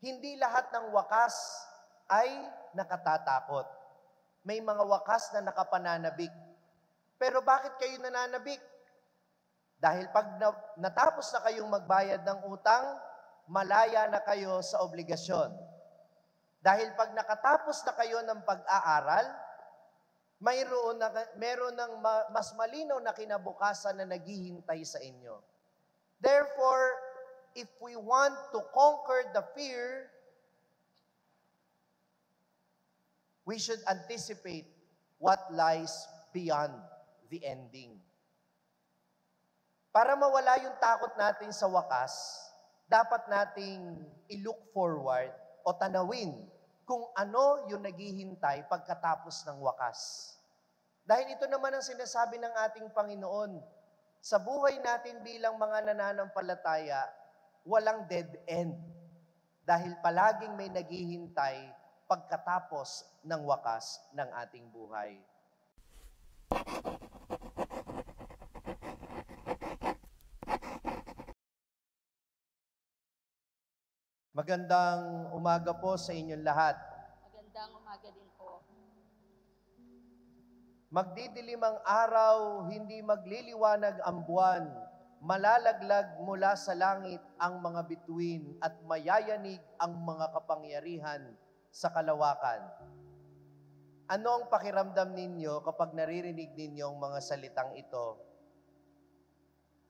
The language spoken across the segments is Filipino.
Hindi lahat ng wakas ay nakatatakot. May mga wakas na nakapananabik. Pero bakit kayo nananabik? Dahil pag natapos na kayong magbayad ng utang, malaya na kayo sa obligasyon. Dahil pag nakatapos na kayo ng pag-aaral, meron ng mas malinaw na kinabukasan na naghihintay sa inyo. Therefore, if we want to conquer the fear, we should anticipate what lies beyond the ending. Para mawala yung takot natin sa wakas, dapat nating i-look forward o tanawin kung ano yung naghihintay pagkatapos ng wakas. Dahil ito naman ang sinasabi ng ating Panginoon, sa buhay natin bilang mga nananampalataya, walang dead end. Dahil palaging may naghihintay pagkatapos ng wakas ng ating buhay. Magandang umaga po sa inyong lahat. Magandang umaga din po. Magdidilim ang araw, hindi magliliwanag ang buwan. Malalaglag mula sa langit ang mga bituin at mayayanig ang mga kapangyarihan sa kalawakan. Ano ang pakiramdam ninyo kapag naririnig ninyo ang mga salitang ito?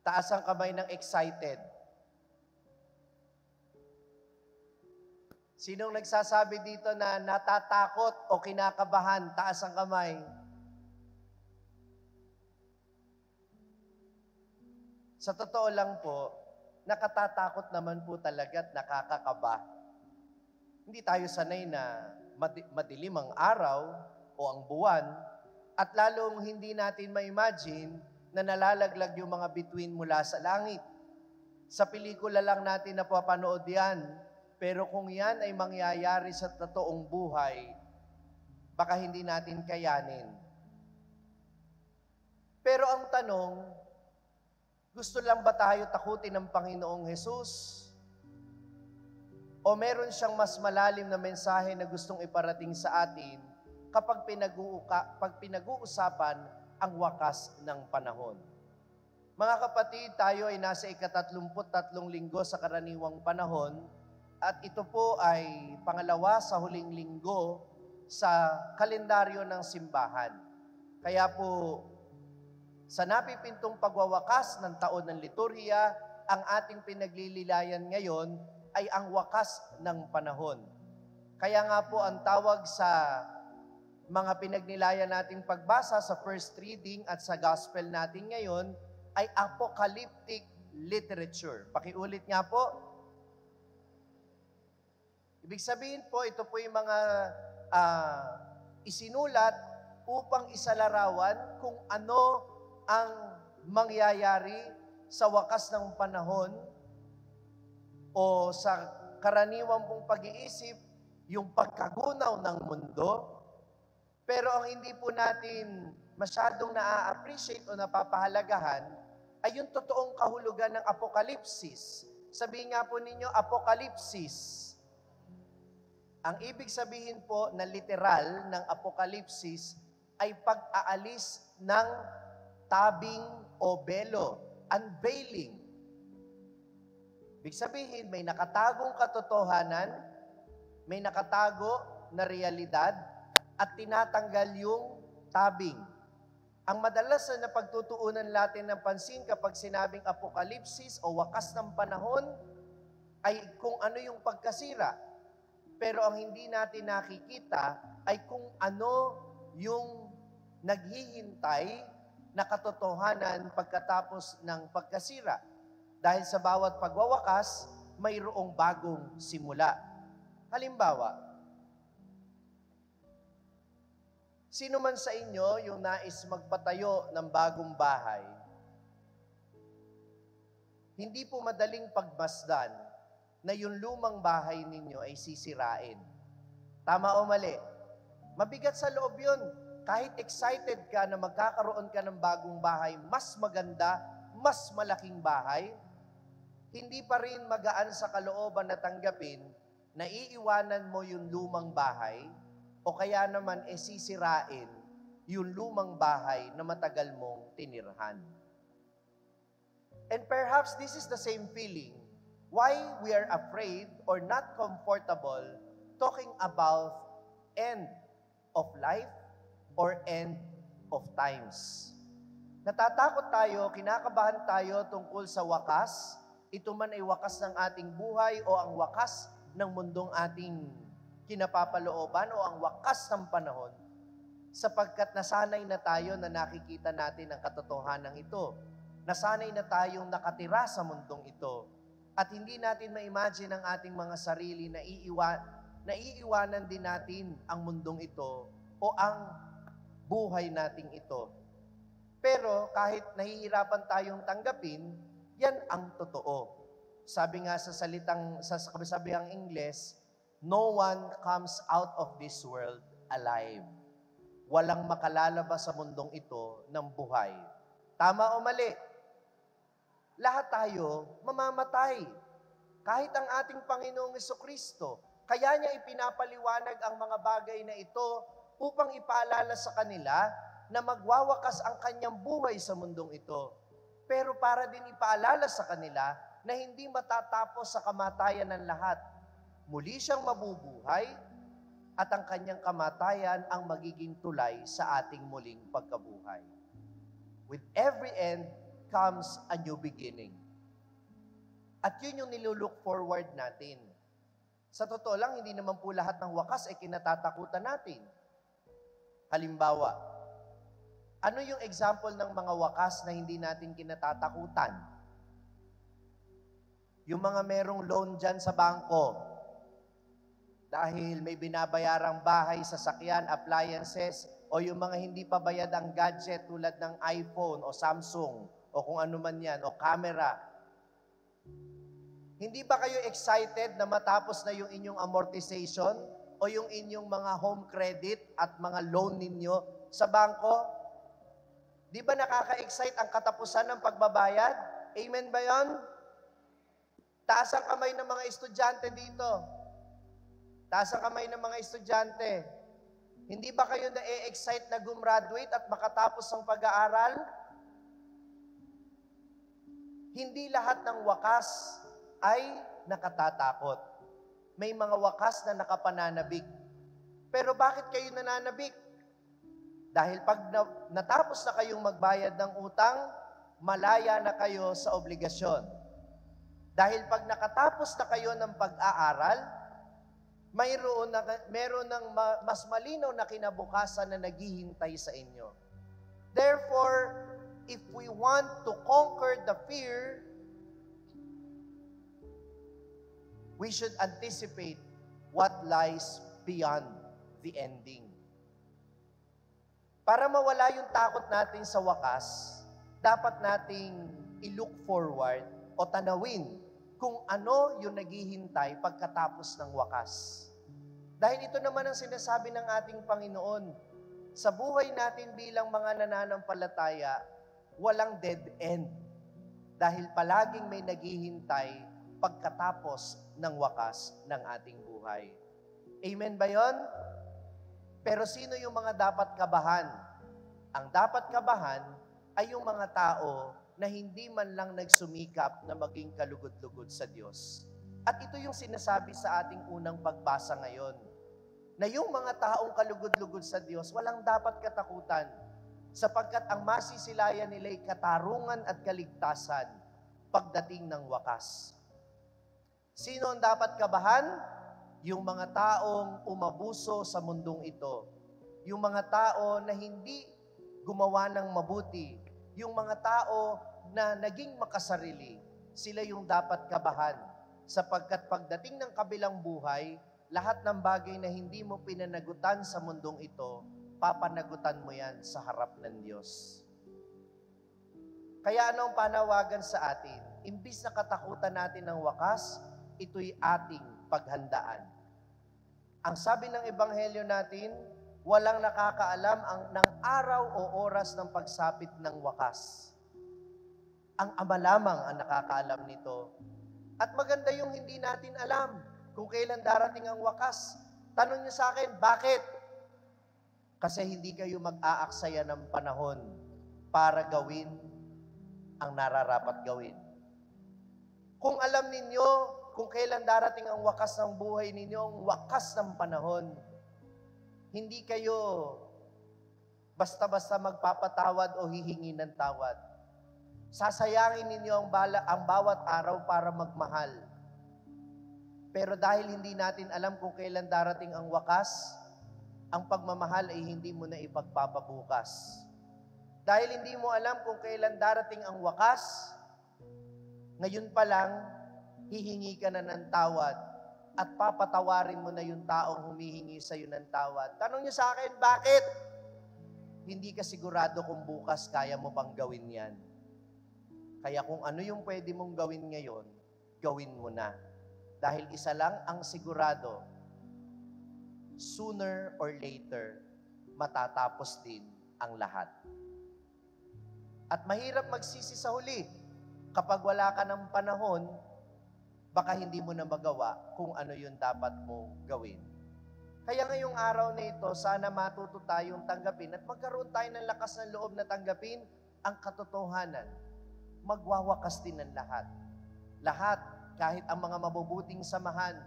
Taas ang kamay ng excited. Sinong nagsasabi dito na natatakot o kinakabahan? Taas ang kamay. Sa totoo lang po, nakatatakot naman po talaga at nakakakaba. Hindi tayo sanay na madilim ang araw o ang buwan at lalong hindi natin ma-imagine na nalalaglag yung mga bituin mula sa langit. Sa pelikula lang natin napapanood yan, pero kung yan ay mangyayari sa totoong buhay, baka hindi natin kayanin. Pero ang tanong, gusto lang ba tayo takutin ng Panginoong Hesus? O meron siyang mas malalim na mensahe na gustong iparating sa atin kapag pinag-uusapan ang wakas ng panahon? Mga kapatid, tayo ay nasa ika-33 linggo sa karaniwang panahon at ito po ay pangalawa sa huling linggo sa kalendaryo ng simbahan. Kaya po, sa napipintong pagwawakas ng taon ng liturhiya, ang ating pinaglililayan ngayon ay ang wakas ng panahon. Kaya nga po ang tawag sa mga pinagnilayan nating pagbasa sa first reading at sa gospel natin ngayon ay apocalyptic literature. Pakiulit nga po. Ibig sabihin po, ito po yung mga isinulat upang isalarawan kung ano ang mangyayari sa wakas ng panahon o sa karaniwang pong pag-iisip, yung pagkagunaw ng mundo. Pero ang hindi po natin masyadong na-appreciate o napapahalagahan ay yung totoong kahulugan ng apokalipsis. Sabihin nga po ninyo, apokalipsis. Ang ibig sabihin po na literal ng apokalipsis ay pag-aalis ng tabing o belo, unveiling. Ibig sabihin, may nakatagong katotohanan, may nakatago na realidad, at tinatanggal yung tabing. Ang madalas na napagtutuunan natin ng pansin kapag sinabing apokalipsis o wakas ng panahon ay kung ano yung pagkasira. Pero ang hindi natin nakikita ay kung ano yung naghihintay na katotohanan pagkatapos ng pagkasira. Dahil sa bawat pagwawakas, mayroong bagong simula. Halimbawa, sino man sa inyo yung nais magpatayo ng bagong bahay, hindi po madaling pagmasdan na yung lumang bahay ninyo ay sisirain. Tama o mali? Mabigat sa loob yun. Kahit excited ka na magkakaroon ka ng bagong bahay, mas maganda, mas malaking bahay, hindi pa rin magaan sa kalooban na tanggapin naiiwanan mo yung lumang bahay o kaya naman sisirain yung lumang bahay na matagal mong tinirhan. And perhaps this is the same feeling why we are afraid or not comfortable talking about end of life or end of times. Natatakot tayo, kinakabahan tayo tungkol sa wakas, ito man ay wakas ng ating buhay o ang wakas ng mundong ating kinapapalooban o ang wakas ng panahon, sapagkat nasanay na tayo na nakikita natin ang katotohanan ito. Nasanay na tayong nakatira sa mundong ito at hindi natin ma-imagine ang ating mga sarili na iiwanan din natin ang mundong ito o ang buhay nating ito. Pero kahit nahihirapan tayong tanggapin, yan ang totoo. Sabi nga sa kabisabihang Ingles, no one comes out of this world alive. Walang makalalabas sa mundong ito ng buhay. Tama o mali? Lahat tayo mamamatay. Kahit ang ating Panginoong Jesucristo. Kaya niya ipinapaliwanag ang mga bagay na ito upang ipaalala sa kanila na magwawakas ang kanyang buhay sa mundong ito. Pero para din ipaalala sa kanila na hindi matatapos sa kamatayan ng lahat. Muli siyang mabubuhay at ang kanyang kamatayan ang magiging tulay sa ating muling pagkabuhay. With every end comes a new beginning. At yun yung nilulook forward natin. Sa totoo lang, hindi naman po lahat ng wakas ay kinatatakutan natin. Halimbawa, ano yung example ng mga wakas na hindi natin kinatatakutan? Yung mga merong loan dyan sa bangko, dahil may binabayarang bahay, sasakyan, appliances, o yung mga hindi pa bayad ang gadget tulad ng iPhone o Samsung, o kung ano man yan, o camera. Hindi ba kayo excited na matapos na yung inyong amortization o yung inyong mga home credit at mga loan ninyo sa bangko? Di ba nakaka-excite ang katapusan ng pagbabayad? Amen ba yon? Taas ang kamay ng mga estudyante dito. Taas ang kamay ng mga estudyante. Hindi ba kayo na-excite na gumraduate at makatapos ng pag-aaral? Hindi lahat ng wakas ay nakatatakot. May mga wakas na nakapananabik. Pero bakit kayo nananabik? Dahil pag natapos na kayong magbayad ng utang, malaya na kayo sa obligasyon. Dahil pag nakatapos na kayo ng pag-aaral, meron ng mas malinaw na kinabukasan na naghihintay sa inyo. Therefore, if we want to conquer the fear, we should anticipate what lies beyond the ending. Para mawala yung takot natin sa wakas, dapat nating i-look forward o tanawin kung ano yung naghihintay pagkatapos ng wakas. Dahil ito naman ang sinasabi ng ating Panginoon, sa buhay natin bilang mga nananampalataya, walang dead end. Dahil palaging may naghihintay pagkatapos ng wakas ng ating buhay. Amen ba yon? Pero sino yung mga dapat kabahan? Ang dapat kabahan ay yung mga tao na hindi man lang nagsumikap na maging kalugod-lugod sa Diyos. At ito yung sinasabi sa ating unang pagbasa ngayon, na yung mga taong kalugod-lugod sa Diyos, walang dapat katakutan, sapagkat ang masisilayan nila ay katarungan at kaligtasan pagdating ng wakas. Sino ang dapat kabahan? Yung mga taong umabuso sa mundong ito. Yung mga tao na hindi gumawa ng mabuti. Yung mga tao na naging makasarili. Sila yung dapat kabahan. Sapagkat pagdating ng kabilang buhay, lahat ng bagay na hindi mo pinanagutan sa mundong ito, papanagutan mo yan sa harap ng Diyos. Kaya ano ang panawagan sa atin? Imbis na katakutan natin ng wakas, ito'y ating paghandaan. Ang sabi ng Ebanghelyo natin, walang nakakaalam ng araw o oras ng pagsapit ng wakas. Ang Ama lamang ang nakakaalam nito. At maganda yung hindi natin alam. kung kailan darating ang wakas. Tanong niyo sa akin, bakit? Kasi hindi kayo mag-aaksaya ng panahon para gawin ang nararapat gawin. Kung alam ninyo kung kailan darating ang wakas ng buhay ninyo, ang wakas ng panahon, hindi kayo basta-basta magpapatawad o hihingi ng tawad. Sasayangin ninyo ang bawat araw para magmahal. Pero dahil hindi natin alam kung kailan darating ang wakas, ang pagmamahal ay hindi mo na ipagpapabukas. Dahil hindi mo alam kung kailan darating ang wakas, ngayon pa lang, hihingi ka na ng tawad at papatawarin mo na yung taong humihingi sa iyo ng tawad. Tanong niyo sa akin, bakit? Hindi ka sigurado kung bukas kaya mo bang gawin yan. Kaya kung ano yung pwede mong gawin ngayon, gawin mo na. Dahil isa lang ang sigurado, sooner or later, matatapos din ang lahat. At mahirap magsisi sa huli. Kapag wala ka ng panahon, baka hindi mo na magawa kung ano yung dapat mong gawin. Kaya ngayong araw na ito, sana matuto tayong tanggapin at magkaroon tayo ng lakas ng loob na tanggapin ang katotohanan. Magwawakas din ang lahat. Lahat, kahit ang mga mabubuting samahan,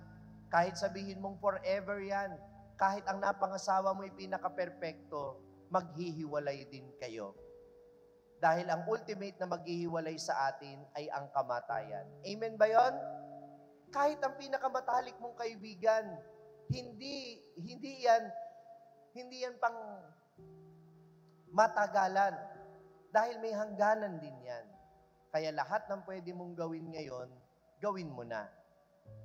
kahit sabihin mong forever yan, kahit ang napangasawa mo ay pinaka-perpekto, maghihiwalay din kayo. Dahil ang ultimate na maghihiwalay sa atin ay ang kamatayan. Amen ba yon? Kahit ang pinakamatalik mong kaibigan, hindi yan pang matagalan. Dahil may hangganan din yan. Kaya lahat ng pwede mong gawin ngayon, gawin mo na.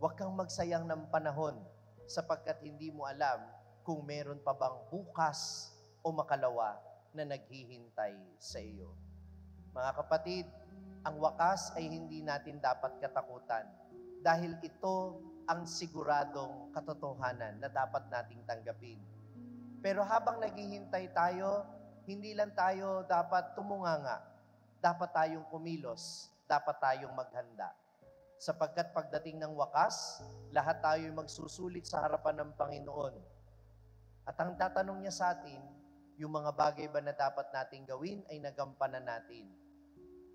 Huwag kang magsayang ng panahon sapagkat hindi mo alam kung meron pa bang bukas o makalawa na naghihintay sa iyo. Mga kapatid, ang wakas ay hindi natin dapat katakutan dahil ito ang siguradong katotohanan na dapat nating tanggapin. Pero habang naghihintay tayo, hindi lang tayo dapat tumunganga. Dapat tayong kumilos, dapat tayong maghanda. Sapagkat pagdating ng wakas, lahat tayo magsusulit sa harapan ng Panginoon. At ang tatanong niya sa atin, yung mga bagay ba na dapat nating gawin ay nagampanan natin.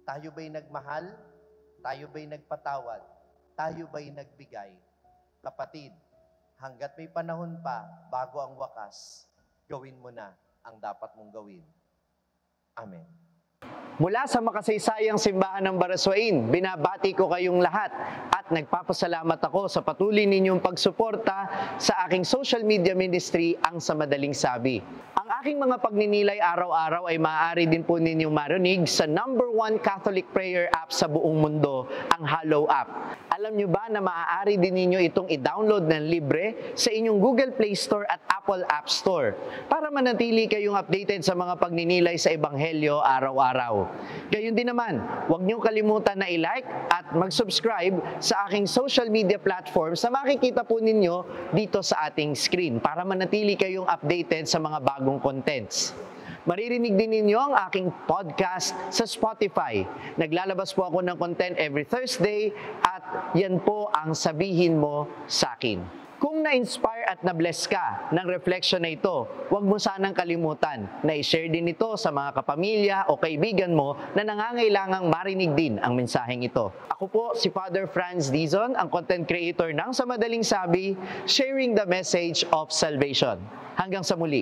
Tayo ba'y nagmahal? Tayo ba'y nagpatawad? Tayo ba'y nagbigay? Kapatid, hanggat may panahon pa bago ang wakas, gawin mo na ang dapat mong gawin. Amen. Mula sa makasaysayang simbahan ng Baraswain, binabati ko kayong lahat at nagpapasalamat ako sa patuloy ninyong pagsuporta sa aking social media ministry, ang Sa Madaling Sabi. Ang aking mga pagninilay araw-araw ay maaari din po ninyong marinig sa #1 Catholic prayer app sa buong mundo, ang Hallow app. Alam nyo ba na maaari din ninyo itong i-download ng libre sa inyong Google Play Store at Apple App Store para manatili kayong updated sa mga pagninilay sa Ebanghelyo araw-araw. Gayun din naman, huwag niyong kalimutan na i-like at mag-subscribe sa aking social media platforms na makikita po ninyo dito sa ating screen para manatili kayong updated sa mga bagong contents. Maririnig din ninyo ang aking podcast sa Spotify. Naglalabas po ako ng content every Thursday at yan po ang Sabihin Mo sa Akin. Kung na-inspire at na-bless ka ng reflection na ito, huwag mo sanang kalimutan na i-share din ito sa mga kapamilya o kaibigan mo na nangangailangang marinig din ang mensaheng ito. Ako po si Father Franz Dizon, ang content creator ng Sa Madaling Sabi, sharing the message of salvation. Hanggang sa muli.